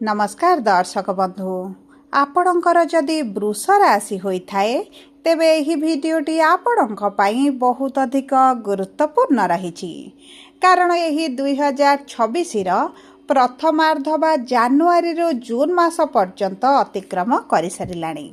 नमस्कार दर्शक बंधु आपणकर जदि वृष राशि होइथाए तेबे एही भिडियोटी आपणक पई बहुत अधिक गुरुत्वपूर्ण रही कारण एही 2026 प्रथमार्ध बा जानुआरी रो जून मास पर्यंत अतिक्रम कर सारिलाणी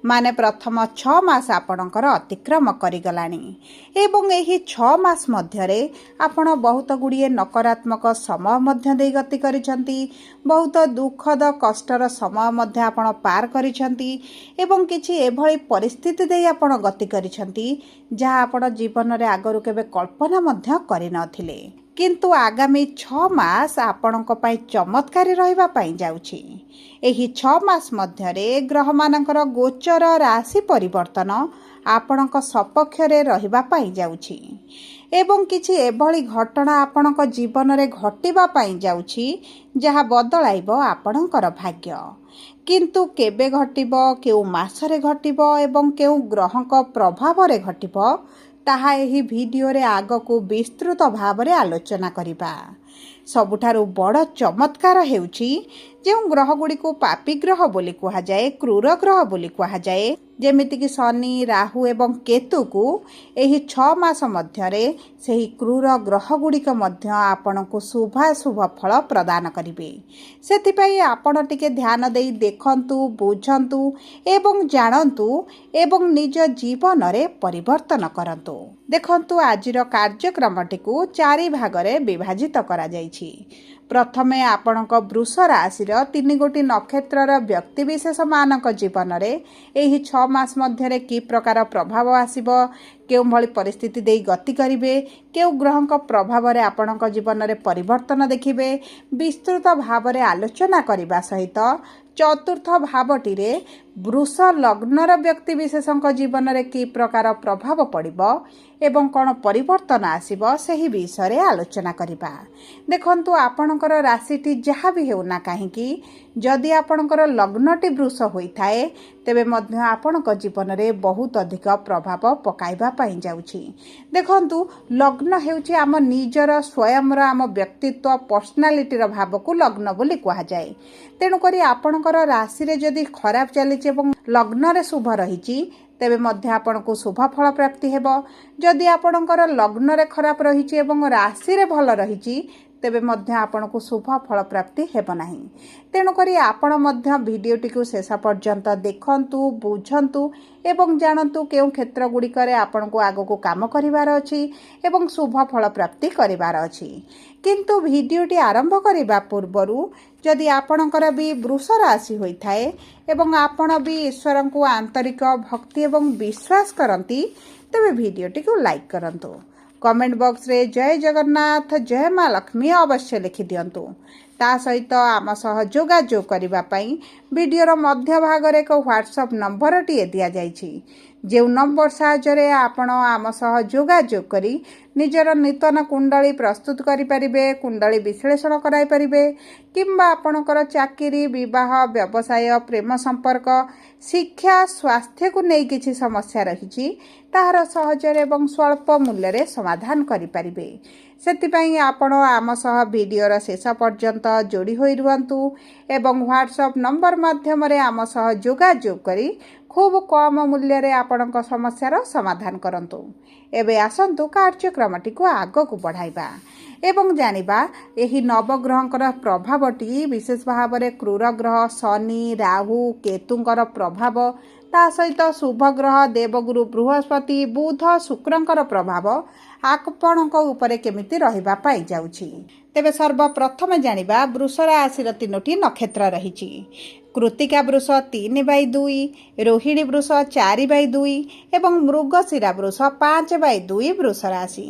माने प्रथम 6 मास आपणकर अतिक्रम करिगलाणी एवं एही 6 मास मध्यरे आपण बहुत गुड़िए नकारात्मक समय मध्य दे गति करिसंती बहुत दुखद कष्टर समय मध्य आपण पार करिसंती एवं किछि एभली परिस्थिति दे आपण गति करिसंती जहाँ आपण जीवन रे आगरु केबे कल्पना मध्य करि नथिले किंतु आगामी 6 मास आपणक पई चमत्कारी रहिबा पई जाउछि। एही 6 मास मध्यरे ग्रह मानकर गोचर राशि परिवर्तन आपणक सपक्ष रे रहिबा पई जाउछि एवं किछि एभली घटना आपणक जीवन रे घटिबा पई जाउछि जहा बदलाइबो आपणकर भाग्य किंतु केबे घटिबो केउ मासरे घटिबो एवं केउ ग्रहक प्रभाव रे घटिबो ताहा एही भिडियो रे आगको विस्तृत भाव रे आलोचना करिबा। सबुठारु बड़ चमत्कार हेउछि जो ग्रह गुडी को पापी ग्रह बोली कहा जाए क्रूर ग्रह बोली कहा जाए जेमिति कि शनि राहु एवं केतु को एही 6 मास मध्यरे सेही क्रूर ग्रह गुडिक मध्य आपनको शुभाशुभ फल प्रदान करिवे। सेथिपई आपण टिके ध्यान देई देखंतु बुझंतु एवं जानंतु एवं निज जीवन रे परिवर्तन करंतु। देखंतु आजिर कार्यक्रमटी को 4 भागरे विभाजित करा जाइछि। प्रथमे आपणक वृष राशिर 3 गोटी नक्षत्रर व्यक्ति विशेष मानक जीवन रे एही 6 मास मध्यरे की प्रकार प्रभाव आसीबो केउ भली परिस्थिति देई गति करिवे केउ ग्रहक प्रभाव रे आपणक जीवन रे परिवर्तन देखिबे विस्तृत भाव रे आलोचना करिबा सहित चतुर्थ भावटी रे वृष लग्नर व्यक्ति विशेषक जीवन रे की प्रकार प्रभाव पड़िबो एवं कौन परिवर्तन आसीबो सेही विषय रे आलोचना करिबा। देखंतु आपणकर राशिटी जहाँ भी हेउना काहेकि जदि आपणकर लग्नटी वृष होइथाए तेबे मध्य आपणक जीवन रे बहुत अधिक प्रभाव पकाइबा पई जाउछि। देखंतु लग्न हेउछि आम निजर स्वयंर आम व्यक्तित्व पर्सनालिटी रो भाव को लग्न बोली कहा जाए। तेणु करी आपणकर राशि रे जदि खराब चलिछि एवं लग्न रे शुभ रहिछि तेबे मध्य आपन को शुभ फल प्राप्ति हेबो। जदि आपणकर लग्न रे खराब रहिछि एवं राशि रे भल रहिछि तेबे मध्य आपन को शुभ फल प्राप्ति हेबो नाही। तेणु करी आपण मध्य भिडियोटी को शेष पर्यंत देखंतु बुझंतु एवं जानंतु केउ क्षेत्र गुडी करे आपण को आगो को काम करिवार अछि एवं शुभ फल प्राप्ति करिवार अछि। किंतु भिडियोटी आरंभ करिबा पूर्वरु जदि आपणकर भी वृष राशि होइथाए एवं आपण भी ईश्वर को आंतरिक भक्ति एवं विश्वास करंती तेबे भिडियोटी को लाइक करंतु। कमेंट बॉक्स रे जय जगन्नाथ जय माँ लक्ष्मी अवश्य लिखि दियंतु। ता सहित आम सह जोगाजोग करिबा पई वीडियोर मध्य भाग रे एक व्हाट्सएप नंबर टिए दिया जाइछि जो नंबर साहाय्य आपण आम सह जोगाजोग करी निजर नूतन कुंडली प्रस्तुत करि परिबे कुंडली विश्लेषण कराई परिबे किंबा आपणकर चाकरी विवाह व्यवसाय प्रेम संपर्क शिक्षा स्वास्थ्य को नहीं किछि समस्या रहिछि ताहार सहजरे एवं स्वल्प मूल्य रे समाधान करि परिबे। सेतिपई आपण आम सह वीडियोर शेष पर्यंत जोड़ी होई रुहंतु एवं व्हाट्सएप नंबर माध्यम रे आम सह जोगाजोग करी खूब कम मूल्य रे आपणक समस्यार समाधान करंतु। एबे आसंतु कार्यक्रमटी को आग को बढ़ाइबा एवं जानिबा एही नवग्रहंकर प्रभावटी विशेष भाव रे क्रूर ग्रह शनि राहु केतुंकर प्रभाव ता सहित शुभ ग्रह देवगुरु बृहस्पति बुध शुक्रंकर प्रभाव आपणक उपरे केमिति रहिबा पाई जाउछि। तेबे सर्वप्रथम जानिबा वृष राशिर 3टी नक्षत्र रहिछि। कृतिका वृष 3/2 रोहिणी वृष 4/2 एवं मृगशिरा वृष 5/2 वृष राशि।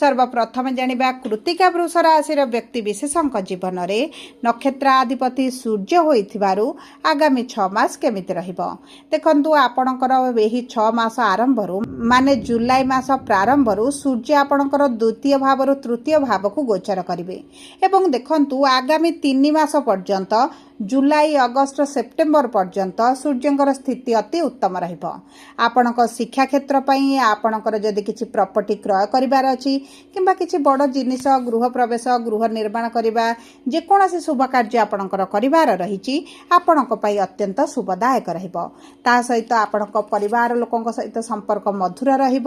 सर्वप्रथम जानिबा कृतिका वृष राशिर व्यक्ति विशेषक जीवन रे नक्षत्राधिपति सूर्य होइथिबारु आगामी 6 मास केमिति रहिबो। देखंतु आपणकर एही 6 मास आरंभरु माने जुलाई मास प्रारंभरु सूर्य आपणकर द्वितीय भावरु तृतीय भाव को गोचर करिवे एवं देखंतु आगामी 3 मास पर्यंत जुलाई अगस्त सेप्टेम्बर पर्यंत सूर्यंकर स्थिति अति उत्तम रहिबो। आपणक शिक्षा क्षेत्र पई आपणकर जदि किछि प्रॉपर्टी क्रय करिवार अछि किंबा किछि बड़ जिनिस ଗୃହ ପ୍ରବେଶ ଗୃହ ନିର୍ମାଣ କରିବା ଯେକୌଣସି ଶୁଭ କାର୍ଯ୍ୟ ଆପଣଙ୍କର କରିବାର ରହିଛି ଆପଣଙ୍କ ପାଇଁ ଅତ୍ୟନ୍ତ ଶୁଭଦାୟକ ରହିବ। ତା ସହିତ ଆପଣଙ୍କ ପରିବାର ଲୋକଙ୍କ ସହିତ ସମ୍ପର୍କ ମଧୁର ରହିବ।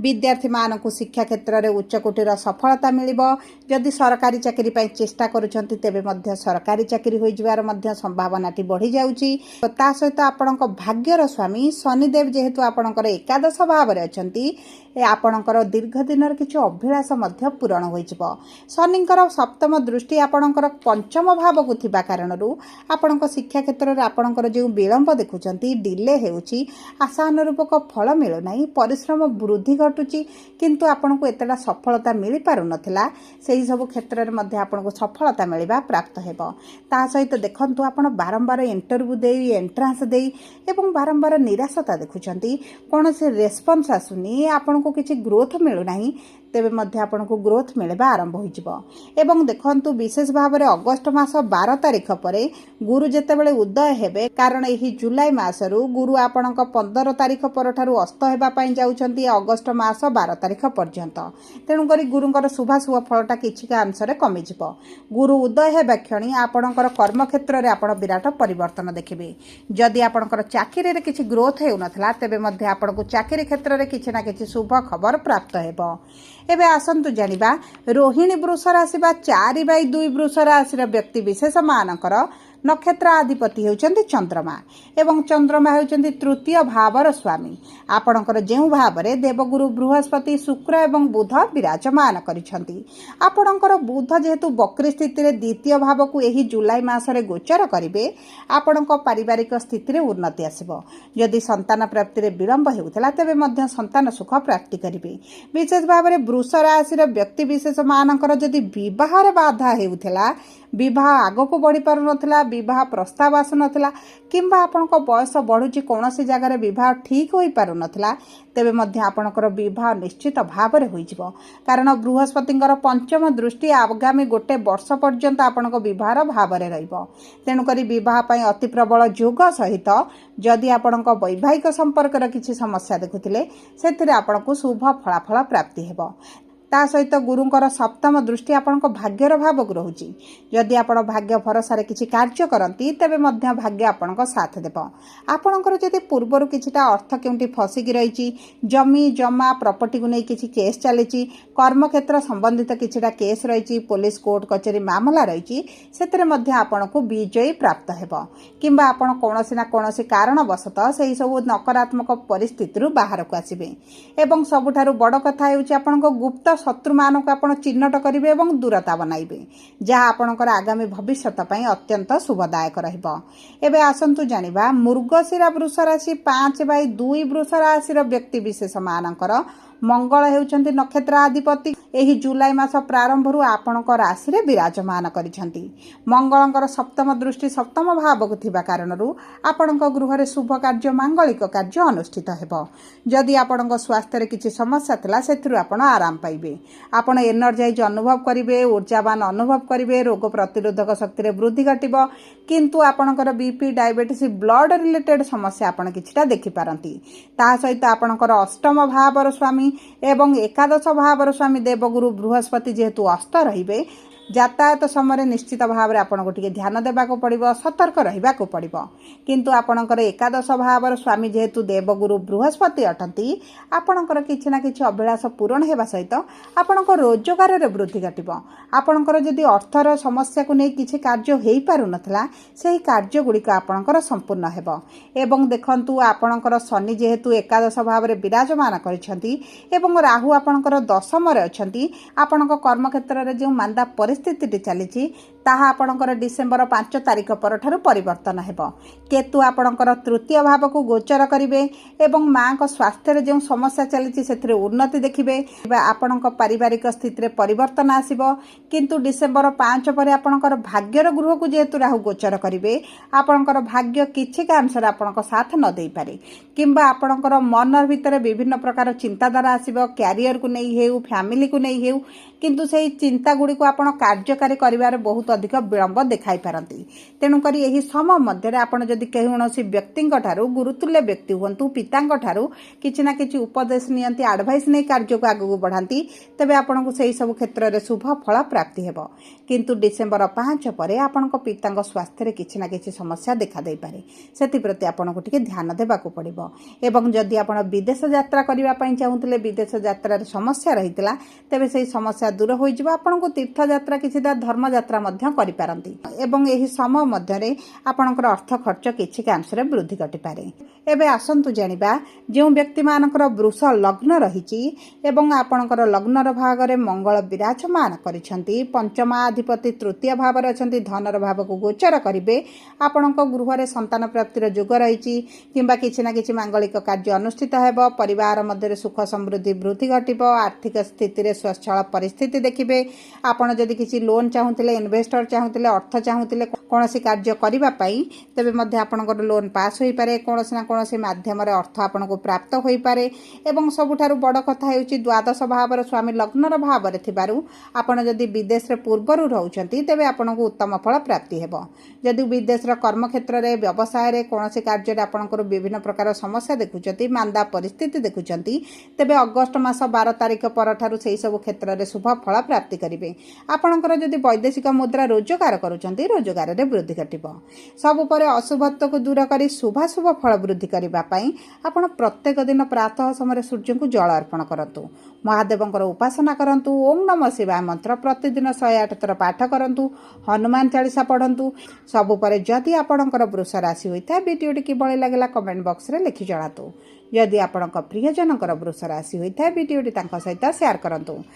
ବିଦ୍ୟାର୍ଥୀମାନଙ୍କୁ ଶିକ୍ଷା କ୍ଷେତ୍ରରେ ଉଚ୍ଚକୋଟୀର ସଫଳତା ମିଳିବ। ଯଦି ସରକାରୀ ଚାକିରି ପାଇଁ ଚେଷ୍ଟା କରୁଛନ୍ତି ତେବେ ମଧ୍ୟ ସରକାରୀ ଚାକିରି ହୋଇଯିବାର ମଧ୍ୟ ସମ୍ଭାବନାଟି ବଢ଼ିଯାଉଛି। ତା ସହିତ ଆପଣଙ୍କ ଭାଗ୍ୟର ସ୍ୱାମୀ ଶନିଦେବ ଯେହେତୁ ଆପଣଙ୍କର ଏକାଦଶ ଭାବରେ ଅଛନ୍ତି ଆପଣଙ୍କର ଦୀର୍ଘ ଦିନର କିଛି ଅଭିଳାଷ ମଧ୍ୟ ପୂରଣ ହୋଇଯିବ। ଶନିଙ୍କର ସପ୍ତମ ଦୃଷ୍ଟି ଆପଣଙ୍କର ପଞ୍ଚମ ଭାବକୁ ଥିବା କାରଣରୁ ଆପଣଙ୍କ ଶିକ୍ଷା କ୍ଷେତ୍ରରେ ଆପଣଙ୍କର ଯେଉଁ ବିଳମ୍ବ ଦେଖୁଛନ୍ତି ଡିଲେ ହେଉଛି ଆଶାନୁରୂପକ ଫଳ ମିଳୁନାହିଁ। ପରିଶ୍ରମ ବୃଦ୍ଧି ଘଟୁଛି କିନ୍ତୁ ଆପଣଙ୍କୁ ଏତେଟା ସଫଳତା ମିଳିପାରୁନଥିଲା ସେହିସବୁ କ୍ଷେତ୍ରରେ ମଧ୍ୟ ଆପଣଙ୍କୁ ସଫଳତା ମିଳିବା ପ୍ରାପ୍ତ ହେବ। ତା ସହିତ ଦେଖନ୍ତୁ ଆପଣ ବାରମ୍ବାର ଇଣ୍ଟରଭ୍ୟୁ ଦେଇ ଏଣ୍ଟ୍ରାନ୍ସ ଦେଇ ଏବଂ ବାରମ୍ବାର ନିରାଶତା ଦେଖୁଛନ୍ତି। କୌଣସି ରେସ୍ପନ୍ସ ଆସୁନି ଆପଣଙ୍କୁ କିଛି ଗ୍ରୋଥ ମିଳୁନାହିଁ ତେବେ ମଧ୍ୟ ଆପଣଙ୍କୁ ଗ୍ରୋଥ ମିଳିବା ଆରମ୍ଭ ହୋଇଯିବ। ଏବଂ ଦେଖନ୍ତୁ ବିଶେଷ ଭାବରେ ଅଗଷ୍ଟ ମାସ 12 ତାରିଖ ପରେ ଗୁରୁ ଯେତେବେଳେ ଉଦୟ ହେବେ କାରଣ ଏହି ଜୁଲାଇ ମାସରୁ ଗୁରୁ ଆପଣଙ୍କ 15 ତାରିଖ ପରଠାରୁ ଅସ୍ତ ହେବା ପାଇଁ ଯାଉଛନ୍ତି ଅଗଷ୍ଟ ମାସ 12 ତାରିଖ ପର୍ଯ୍ୟନ୍ତ। ତେଣୁକରି ଗୁରୁଙ୍କର ଶୁଭାଶୁଭ ଫଳଟା କିଛିକା ଅଂଶରେ କମିଯିବ। ଗୁରୁ ଉଦୟ ହେବା କ୍ଷଣି ଆପଣଙ୍କର କର୍ମକ୍ଷେତ୍ରରେ ଆପଣ ବିରାଟ ପରିବର୍ତ୍ତନ ଦେଖିବେ। ଯଦି ଆପଣଙ୍କର ଚାକିରିରେ କିଛି ଗ୍ରୋଥ ହେଉନଥିଲା ତେବେ ମଧ୍ୟ ଆପଣଙ୍କୁ ଚାକିରି କ୍ଷେତ୍ରରେ କିଛି ନା କିଛି ଶୁଭ ଖବର ପ୍ରାପ୍ତ ହେବ। ଏବେ ଆସନ୍ତୁ ଜାଣିବା ରୋହିଣୀ ବୃଷ ରାଶି ବା 4/2 ବୃଷ ରାଶିର ବ୍ୟକ୍ତି ବିଶେଷ ମାନଙ୍କର ନକ୍ଷତ୍ର ଅଧିପତି ହେଉଛନ୍ତି ଚନ୍ଦ୍ରମା ଏବଂ ଚନ୍ଦ୍ରମା ହେଉଛନ୍ତି ତୃତୀୟ ଭାବର ସ୍ୱାମୀ। ଆପଣଙ୍କର ଯେଉଁ ଭାବରେ ଦେବଗୁରୁ ବୃହସ୍ପତି ଶୁକ୍ର ଏବଂ ବୁଧ ବିରାଜମାନ କରିଛନ୍ତି। ଆପଣଙ୍କର ବୁଧ ଯେହେତୁ ବକ୍ରୀ ସ୍ଥିତିରେ ଦ୍ୱିତୀୟ ଭାବକୁ ଏହି ଜୁଲାଇ ମାସରେ ଗୋଚର କରିବେ ଆପଣଙ୍କ ପାରିବାରିକ ସ୍ଥିତିରେ ଉନ୍ନତି ଆସିବ। ଯଦି ସନ୍ତାନ ପ୍ରାପ୍ତିରେ ବିଳମ୍ବ ହେଉଥିଲା ତେବେ ମଧ୍ୟ ସନ୍ତାନ ସୁଖ ପ୍ରାପ୍ତି କରିବେ। ବିଶେଷ ଭାବରେ ବୃଷ ରାଶିର ବ୍ୟକ୍ତି ବିଶେଷ ମାନଙ୍କର ଯଦି ବିବାହରେ ବାଧା ହେଉଥିଲା ବିବାହ ଆଗକୁ ବଢ଼ିପାରୁନଥିଲା ବିବାହ ପ୍ରସ୍ତାବ ଆସୁନଥିଲା କିମ୍ବା ଆପଣଙ୍କ ବୟସ ବଢ଼ୁଛି କୌଣସି ଜାଗାରେ ବିବାହ ଠିକ୍ ହୋଇପାରୁନଥିଲା ତେବେ ମଧ୍ୟ ଆପଣଙ୍କର ବିବାହ ନିଶ୍ଚିତ ଭାବରେ ହୋଇଯିବ। କାରଣ ବୃହସ୍ପତିଙ୍କର ପଞ୍ଚମ ଦୃଷ୍ଟି ଆଗାମୀ 1 ବର୍ଷ ପର୍ଯ୍ୟନ୍ତ ଆପଣଙ୍କ ବିବାହର ଭାବରେ ରହିବ। ତେଣୁକରି ବିବାହ ପାଇଁ ଅତି ପ୍ରବଳ ଯୋଗ ସହିତ ଯଦି ଆପଣଙ୍କ ବୈବାହିକ ସମ୍ପର୍କର କିଛି ସମସ୍ୟା ଦେଖୁଥିଲେ ସେଥିରେ ଆପଣଙ୍କୁ ଶୁଭ ଫଳାଫଳ ପ୍ରାପ୍ତି ହେବ। ତା ସହିତ ଗୁରୁଙ୍କର ସପ୍ତମ ଦୃଷ୍ଟି ଆପଣଙ୍କ ଭାଗ୍ୟର ଭାବକୁ ରହୁଛି। ଯଦି ଆପଣ ଭାଗ୍ୟ ଭରସାରେ କିଛି କାର୍ଯ୍ୟ କରନ୍ତି ତେବେ ମଧ୍ୟ ଭାଗ୍ୟ ଆପଣଙ୍କ ସାଥ ଦେବ। ଆପଣଙ୍କର ଯଦି ପୂର୍ବରୁ କିଛିଟା ଅର୍ଥ କେଉଁଠି ଫସିକି ରହିଛି ଜମି ଜମା ପ୍ରପର୍ଟିକୁ ନେଇ କିଛି କେସ୍ ଚାଲିଛି କର୍ମକ୍ଷେତ୍ର ସମ୍ବନ୍ଧିତ କିଛିଟା କେସ୍ ରହିଛି ପୋଲିସ କୋର୍ଟ କଚେରୀ ମାମଲା ରହିଛି ସେଥିରେ ମଧ୍ୟ ଆପଣଙ୍କୁ ବିଜୟୀ ପ୍ରାପ୍ତ ହେବ କିମ୍ବା ଆପଣ କୌଣସି ନା କୌଣସି କାରଣବଶତଃ ସେହିସବୁ ନକାରାତ୍ମକ ପରିସ୍ଥିତିରୁ ବାହାରକୁ ଆସିବେ। ଏବଂ ସବୁଠାରୁ ବଡ଼ କଥା ହେଉଛି ଆପଣଙ୍କ ଗୁପ୍ତ ଶତ୍ରୁମାନଙ୍କୁ ଆପଣ ଚିହ୍ନଟ କରିବେ ଏବଂ ଦୂରତା ବନାଇବେ ଯାହା ଆପଣଙ୍କର ଆଗାମୀ ଭବିଷ୍ୟତ ପାଇଁ ଅତ୍ୟନ୍ତ ଶୁଭଦାୟକ ରହିବ। ଏବେ ଆସନ୍ତୁ ଜାଣିବା ମୃଗଶିରା ବୃଷ ରାଶି 5/2 ବୃଷ ରାଶିର ବ୍ୟକ୍ତି ବିଶେଷ ମାନଙ୍କର ମଙ୍ଗଳ ହେଉଛନ୍ତି ନକ୍ଷତ୍ରାଧିପତି। ଏହି ଜୁଲାଇ ମାସ ପ୍ରାରମ୍ଭରୁ ଆପଣଙ୍କ ରାଶିରେ ବିରାଜମାନ କରିଛନ୍ତି। ମଙ୍ଗଳଙ୍କର ସପ୍ତମ ଦୃଷ୍ଟି ସପ୍ତମ ଭାବକୁ ଥିବା କାରଣରୁ ଆପଣଙ୍କ ଗୃହରେ ଶୁଭ କାର୍ଯ୍ୟ ମାଙ୍ଗଳିକ କାର୍ଯ୍ୟ ଅନୁଷ୍ଠିତ ହେବ। ଯଦି ଆପଣଙ୍କ ସ୍ୱାସ୍ଥ୍ୟରେ କିଛି ସମସ୍ୟା ଥିଲା ସେଥିରୁ ଆପଣ ଆରାମ ପାଇବେ। ଆପଣ ଏନର୍ଜାଇଜ୍ ଅନୁଭବ କରିବେ ଊର୍ଜାବାନ ଅନୁଭବ କରିବେ ରୋଗ ପ୍ରତିରୋଧକ ଶକ୍ତିରେ ବୃଦ୍ଧି ଘଟିବ କିନ୍ତୁ ଆପଣଙ୍କର BP ଡାଇବେଟିସ୍ ବ୍ଲଡ଼ ରିଲେଟେଡ୍ ସମସ୍ୟା ଆପଣ କିଛିଟା ଦେଖିପାରନ୍ତି। ତା ସହିତ ଆପଣଙ୍କର ଅଷ୍ଟମ ଭାବର ସ୍ୱାମୀ ଏବଂ ଏକାଦଶ ଭାବର ସ୍ୱାମୀ ଦେବଗୁରୁ ବୃହସ୍ପତି ଯେହେତୁ ଅସ୍ତ ରହିବେ ଯାତାୟାତ ସମୟରେ ନିଶ୍ଚିତ ଭାବରେ ଆପଣଙ୍କୁ ଟିକେ ଧ୍ୟାନ ଦେବାକୁ ପଡ଼ିବ ସତର୍କ ରହିବାକୁ ପଡ଼ିବ। କିନ୍ତୁ ଆପଣଙ୍କର ଏକାଦଶ ଭାବର ସ୍ୱାମୀ ଯେହେତୁ ଦେବଗୁରୁ ବୃହସ୍ପତି ଅଟନ୍ତି ଆପଣଙ୍କର କିଛି ନା କିଛି ଅଭିଳାଷ ପୂରଣ ହେବା ସହିତ ଆପଣଙ୍କ ରୋଜଗାରରେ ବୃଦ୍ଧି ଘଟିବ। ଆପଣଙ୍କର ଯଦି ଅର୍ଥର ସମସ୍ୟାକୁ ନେଇ କିଛି କାର୍ଯ୍ୟ ହୋଇପାରୁନଥିଲା ସେହି କାର୍ଯ୍ୟଗୁଡ଼ିକ ଆପଣଙ୍କର ସମ୍ପୂର୍ଣ୍ଣ ହେବ। ଏବଂ ଦେଖନ୍ତୁ ଆପଣଙ୍କର ଶନି ଯେହେତୁ ଏକାଦଶ ଭାବରେ ବିରାଜମାନ କରିଛନ୍ତି ଏବଂ ରାହୁ ଆପଣଙ୍କର ଦଶମରେ ଅଛନ୍ତି ଆପଣଙ୍କ କର୍ମକ୍ଷେତ୍ରରେ ଯେଉଁ ମାନ୍ଦା ପରିସ୍ଥିତିଟି ଚାଲିଛି ତାହା ଆପଣଙ୍କର ଡିସେମ୍ବର 5 ତାରିଖ ପରଠାରୁ ପରିବର୍ତ୍ତନ ହେବ। କେତୁ ଆପଣଙ୍କର ତୃତୀୟ ଭାବକୁ ଗୋଚର କରିବେ ଏବଂ ମାଙ୍କ ସ୍ୱାସ୍ଥ୍ୟରେ ଯେଉଁ ସମସ୍ୟା ଚାଲିଛି ସେଥିରେ ଉନ୍ନତି ଦେଖିବେ। ଆପଣଙ୍କ ପାରିବାରିକ ସ୍ଥିତିରେ ପରିବର୍ତ୍ତନ ଆସିବ କିନ୍ତୁ ଡିସେମ୍ବର 5 ପରେ ଆପଣଙ୍କର ଭାଗ୍ୟର ଗୃହକୁ ଯେହେତୁ ରାହୁ ଗୋଚର କରିବେ ଆପଣଙ୍କର ଭାଗ୍ୟ କିଛିକା ଅଂଶରେ ଆପଣଙ୍କ ସାଥ ନ ଦେଇପାରେ କିମ୍ବା ଆପଣଙ୍କର ମନ ଭିତରେ ବିଭିନ୍ନ ପ୍ରକାର ଚିନ୍ତାଧାରା ଆସିବ କ୍ୟାରିୟରକୁ ନେଇ ହେଉ ଫ୍ୟାମିଲିକୁ ନେଇ ହେଉ କିନ୍ତୁ ସେହି ଚିନ୍ତା ଗୁଡ଼ିକୁ ଆପଣ କାର୍ଯ୍ୟକାରୀ କରିବାରେ ବହୁତ अधिक विलम्ब देखाई पारती। तेणुक यही समय मध्य आपण जदि कौनसी व्यक्ति गुरुतुल्य व्यक्ति हूँ पिता किसी ना कि उपदेश नियंती एडवाइस नहीं कार्य को आगू बढ़ाती तेबे आपन को सही सब क्षेत्र में शुभ फल प्राप्ति हेब। किंतु डिसेम्बर 5 पर आपण पिता स्वास्थ्य किसी ना कि समस्या देखा दे पारे से आपन को टिके ध्यान देवाक पड़ो। एवं जदि आपण विदेश यात्रा करने चाहूले विदेश यात्रा समस्या रही तेबे से समस्या दूर हो आपन को तीर्थ यात्रा किसी धर्म यात्रा करपारती एवं यही समय मध्य आपणकर अर्थ खर्च किसी अंश वृद्धि घटिपारे। एबे आसंतु जानिबा जो व्यक्ति मानकर वृष लग्न रही एवं आपणकर लग्नर भाग में मंगल विराजमान करिसेंती पंचमाधिपति तृतीय भाव में अच्छा धनर भाव को गोचर करेंगे आपण गृह संतान प्राप्तिर जोग रही किंबा किसी ना कि मांगलिक कार्य अनुष्ठित हो परिवार मध्य सुख समृद्धि वृद्धि घटब आर्थिक स्थिति में स्वच्छल परिस्थिति देखिए। आपड़ जदि किसी लोन चाहूले इन्वेस्टर चाहूले अर्थ चाहूले कौन कार्य करने तेज आपंकर लोन पास हो पारे कौन ना कौन मध्यम अर्थ आपन को प्राप्त हो पारे। एवं सबुठारु बड़ कथा होउची द्वादश भावर स्वामी लग्नर भाव में थिबारु आपण जदि विदेश पूर्वर रोचंती तेबे आपन को उत्तम फल प्राप्ति हेबो। जदि विदेश कर्म क्षेत्र में व्यवसाय रे कौन कार्य आपंकर विभिन्न प्रकार समस्या देखुंती मांदा परिस्थिति देखुंती तेबे अगस्ट मास 12 तारिख पर से सब क्षेत्र में शुभ फल प्राप्ति करेंगे। आपंकर जदि वैदेशिक मुद्रा रोजगार करुँच रोजगार में वृद्धि घटब। सबुपर अशुभत्व को दूर कर शुभाशुभ फल वृद्धि करने आपण प्रत्येक दिन प्रातः समय सूर्य को जल अर्पण करूँ महादेवंकर उपासना करूँ ओम नमः शिवाय मंत्र प्रतिदिन 108 थर पाठ करूँ हनुमान चालीसा पढ़ु सबुपर जदि आपणकर वृष राशि होता है वीडियोटी किभली लगला कमेंट बॉक्स रे लिखि जणातु। जदि आपणक प्रियजनकर वृष राशि होता है वीडियोटी सहित शेयर करूँ।